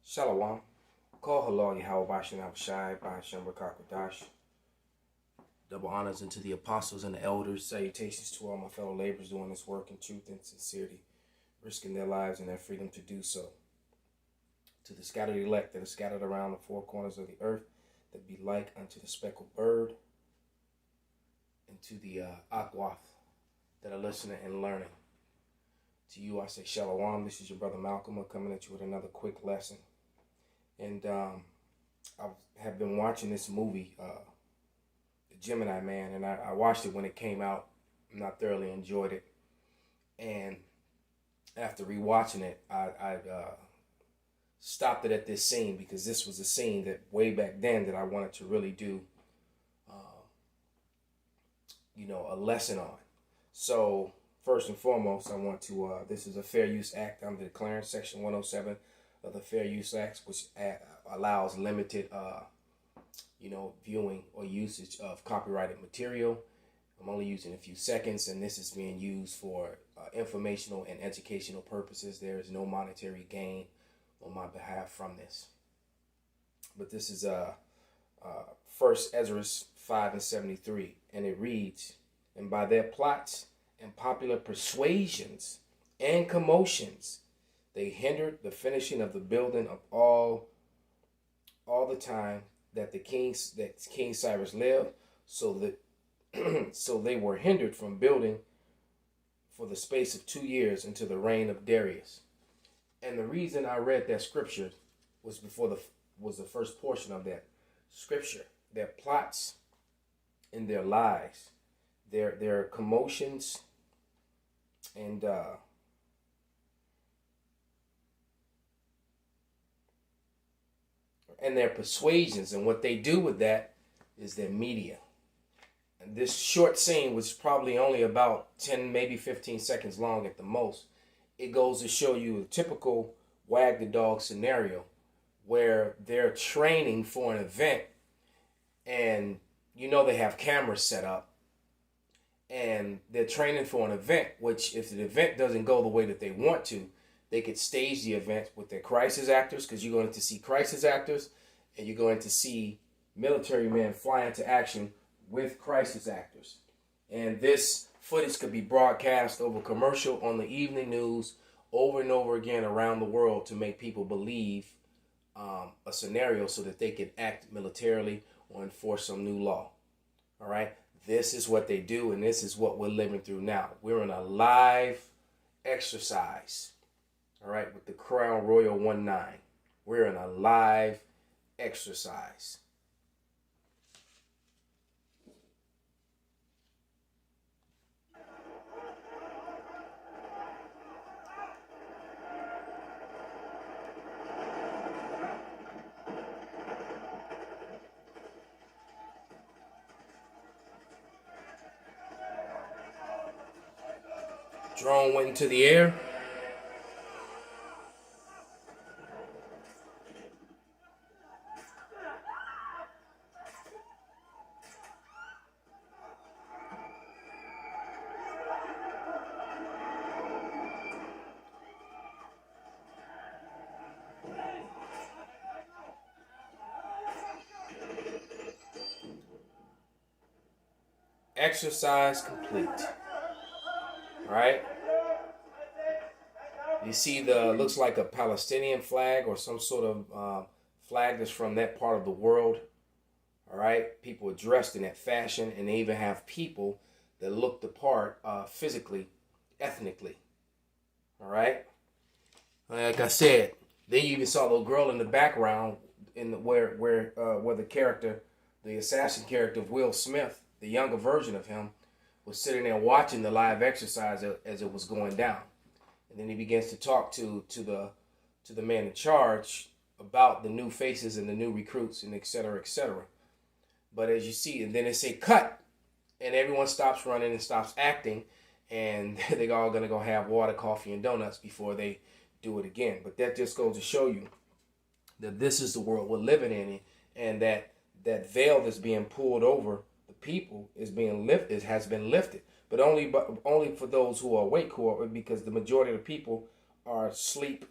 Shalom. Call halal YAHAWASHI, BAHASHAM, double honors unto the apostles and the elders. Salutations to all my fellow laborers doing this work in truth and sincerity, risking their lives and their freedom to do so. To the scattered elect that are scattered around the four corners of the earth, that be like unto the speckled bird, and to the aquath that are listening and learning. To you I say shalom. This is your brother Malcolm coming at you with another quick lesson. And I have been watching this movie, The Gemini Man, and I watched it when it came out, and I thoroughly enjoyed it. And after rewatching it, I stopped it at this scene, because this was a scene that way back then that I wanted to really do, a lesson on. So first and foremost, I want to, this is a Fair Use Act. I'm declaring Section 107 of the Fair Use Act, which allows limited, viewing or usage of copyrighted material. I'm only using a few seconds, and this is being used for informational and educational purposes. There is no monetary gain on my behalf from this. But this is First Ezra 5:73, and it reads, "And by their plots and popular persuasions and commotions, they hindered the finishing of the building of all the time that King Cyrus lived, so that so they were hindered from building for the space of 2 years into the reign of Darius." And the reason I read that scripture was the first portion of that scripture. Their plots and their lies, their commotions, and their persuasions, and what they do with that is their media. And this short scene was probably only about 10, maybe 15 seconds long at the most. It goes to show you a typical wag the dog scenario where they're training for an event, and they have cameras set up, and they're training for an event, which if the event doesn't go the way that they want to, they could stage the event with their crisis actors, because you're going to see crisis actors, and you're going to see military men fly into action with crisis actors. And this footage could be broadcast over commercial on the evening news over and over again around the world to make people believe a scenario so that they can act militarily or enforce some new law. All right? This is what they do, and this is what we're living through now. We're in a live exercise. All right, with the Crown Royal 19. We're in a live exercise. Drone went into the air. Exercise complete. All right. You see looks like a Palestinian flag or some sort of flag that's from that part of the world. All right. People are dressed in that fashion, and they even have people that look the part physically, ethnically. All right. Like I said, then you even saw a little girl in the background where the character, the assassin character of Will Smith, the younger version of him, was sitting there watching the live exercise as it was going down. And then he begins to talk to the man in charge about the new faces and the new recruits and et cetera, et cetera. But as you see, and then they say cut, and everyone stops running and stops acting, and they're all going to go have water, coffee, and donuts before they do it again. But that just goes to show you that this is the world we're living in, and that veil that's being pulled over the people has been lifted, but only for those who are awake, because the majority of the people are sleep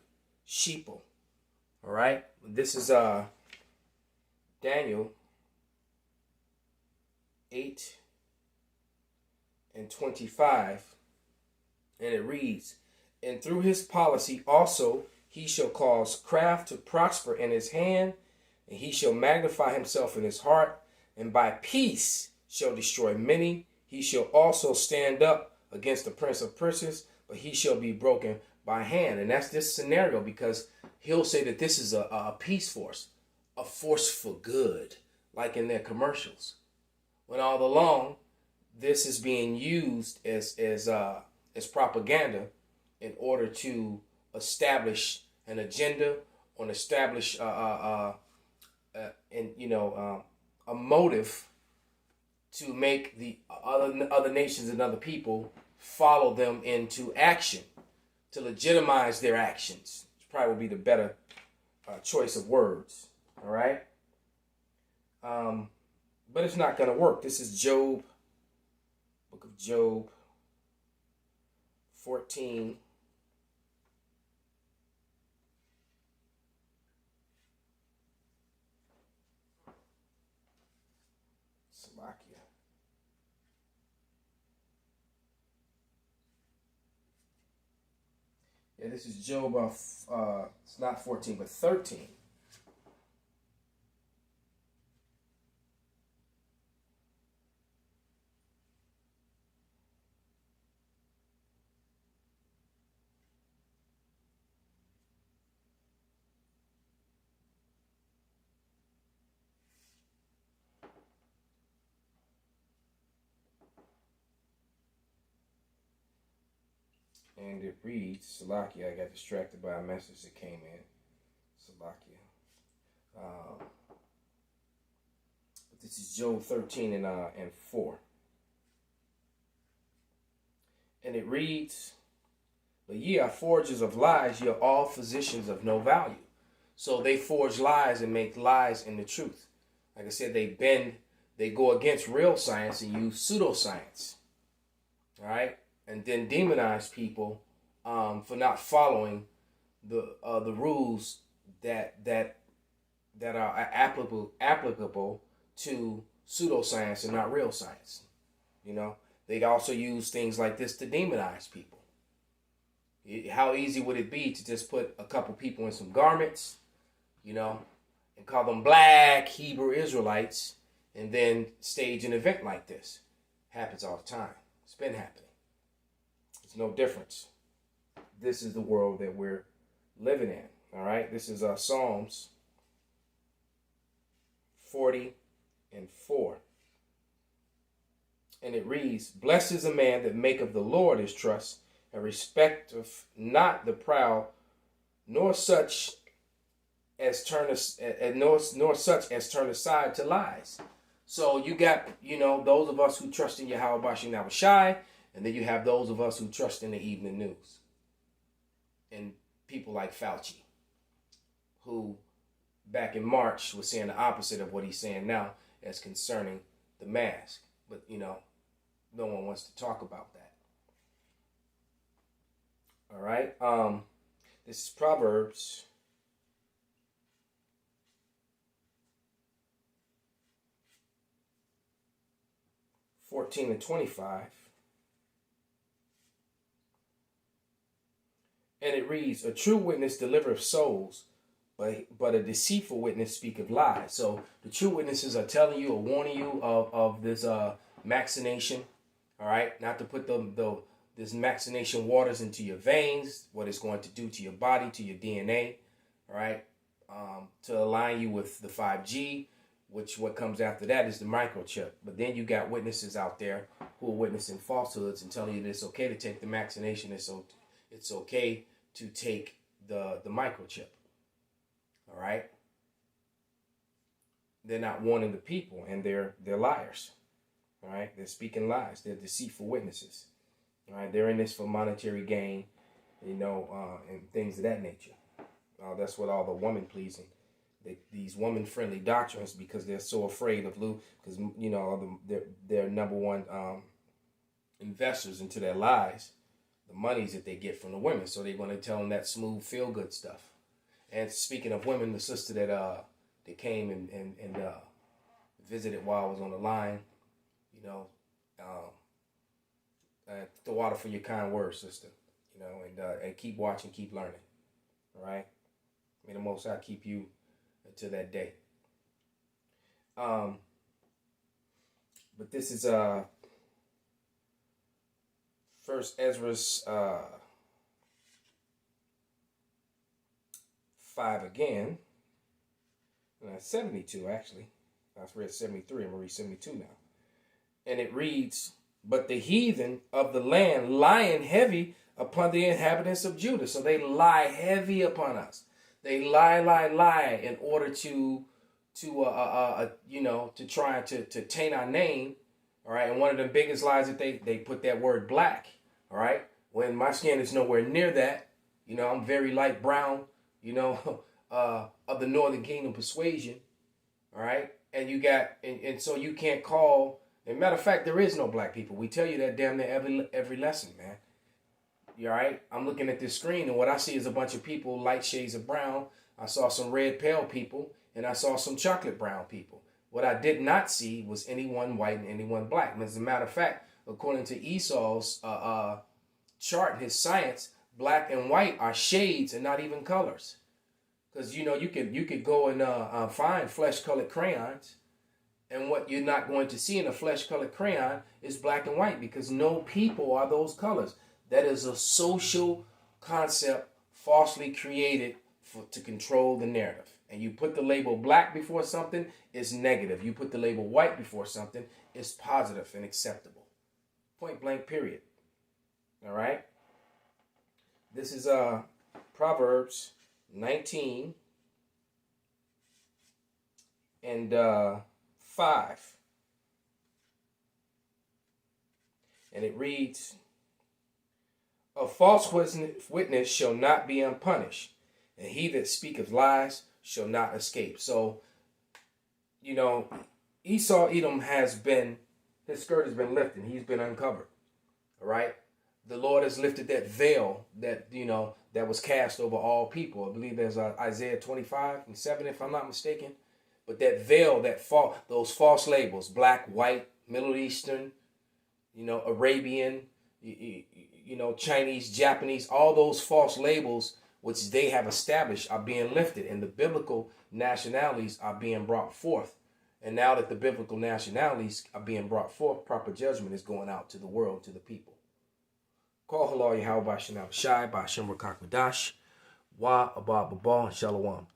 sheeple. All right. This is Daniel 8:25, and it reads, "And through his policy also he shall cause craft to prosper in his hand, and he shall magnify himself in his heart, and by peace shall destroy many. He shall also stand up against the prince of princes, but he shall be broken by hand." And that's this scenario, because he'll say that this is a peace force, a force for good, like in their commercials. When all along, this is being used as propaganda in order to establish an agenda, or establish a motive to make the other nations and other people follow them into action, to legitimize their actions. Which probably would be the better choice of words. All right. But it's not going to work. This is Job, book of Job 14. Slovakia. Yeah, this is Job it's not 14, but 13. And it reads, Slovakia. I got distracted by a message that came in. Slovakia. But this is Job 13 and 4. And it reads, "But ye are forgers of lies, ye are all physicians of no value." So they forge lies and make lies in the truth. Like I said, they go against real science and use pseudoscience. All right? And then demonize people for not following the rules that are applicable to pseudoscience and not real science. You know, they also use things like this to demonize people. How easy would it be to just put a couple people in some garments, you know, and call them black Hebrew Israelites, and then stage an event like this? Happens all the time. It's been happening. It's no difference. This is the world that we're living in. All right. This is Psalms 40:4. And it reads, "Blessed is a man that maketh the Lord his trust, and respecteth not the proud, nor such as turn aside to lies." So you got, those of us who trust in YAHAWASHI, and then you have those of us who trust in the evening news. And people like Fauci, who back in March was saying the opposite of what he's saying now as concerning the mask. But, no one wants to talk about that. All right. This is Proverbs 14:25. And it reads, "A true witness delivereth souls, but a deceitful witness speaketh lies." So the true witnesses are telling you or warning you of this vaccination. All right, not to put this vaccination waters into your veins, what it's going to do to your body, to your DNA. All right, to align you with the 5G, which what comes after that is the microchip. But then you got witnesses out there who are witnessing falsehoods and telling you that it's okay to take the vaccination. It's okay to take the microchip. All right. They're not warning the people, and they're liars. All right. They're speaking lies. They're deceitful witnesses. All right. They're in this for monetary gain, and things of that nature. That's what all the woman pleasing, these woman friendly doctrines, because they're so afraid of because their number one investors into their lies, the monies that they get from the women. So they're going to tell them that smooth feel good stuff. And speaking of women, the sister that came and visited while I was on the line, you know, the water for your kind words, sister. You know, and keep watching, keep learning. All right. May the Most High keep you until that day. But this is First Ezra's 5 again. 72 actually. I've read 73. I'm gonna read 72 now. And it reads, "But the heathen of the land lying heavy upon the inhabitants of Judah." So they lie heavy upon us. They lie in order to you know, to try to taint our name. All right. And one of the biggest lies that they put that word black. All right. When my skin is nowhere near that, you know, I'm very light brown, you know, of the Northern Kingdom persuasion. All right. And you got, and so you can't call, as a matter of fact, there is no black people. We tell you that damn near every lesson, man. You all right? I'm looking at this screen, and what I see is a bunch of people, light shades of brown. I saw some red pale people, and I saw some chocolate brown people. What I did not see was anyone white and anyone black. And as a matter of fact, according to Esau's chart, his science, black and white are shades and not even colors. Because, you know, you could go and find flesh-colored crayons, and what you're not going to see in a flesh-colored crayon is black and white, because no people are those colors. That is a social concept falsely created to control the narrative. And you put the label black before something, it's negative. You put the label white before something, it's positive and acceptable. Point blank, period. All right? This is Proverbs 19 and 5. And it reads, "A false witness shall not be unpunished, and he that speaketh lies shall not escape." So, you know, Esau Edom his skirt has been lifted. He's been uncovered. All right? The Lord has lifted that veil that, you know, that was cast over all people. I believe there's Isaiah 25:7, if I'm not mistaken. But that veil, those false labels, black, white, Middle Eastern, you know, Arabian, you know, Chinese, Japanese, all those false labels which they have established are being lifted, and the biblical nationalities are being brought forth. And now that the biblical nationalities are being brought forth, proper judgment is going out to the world, to the people. Call halal YAHAWAH, BAHASHAM, BAHASHAM, RICANS, WA, ABA, BABA, and SHALAWAN.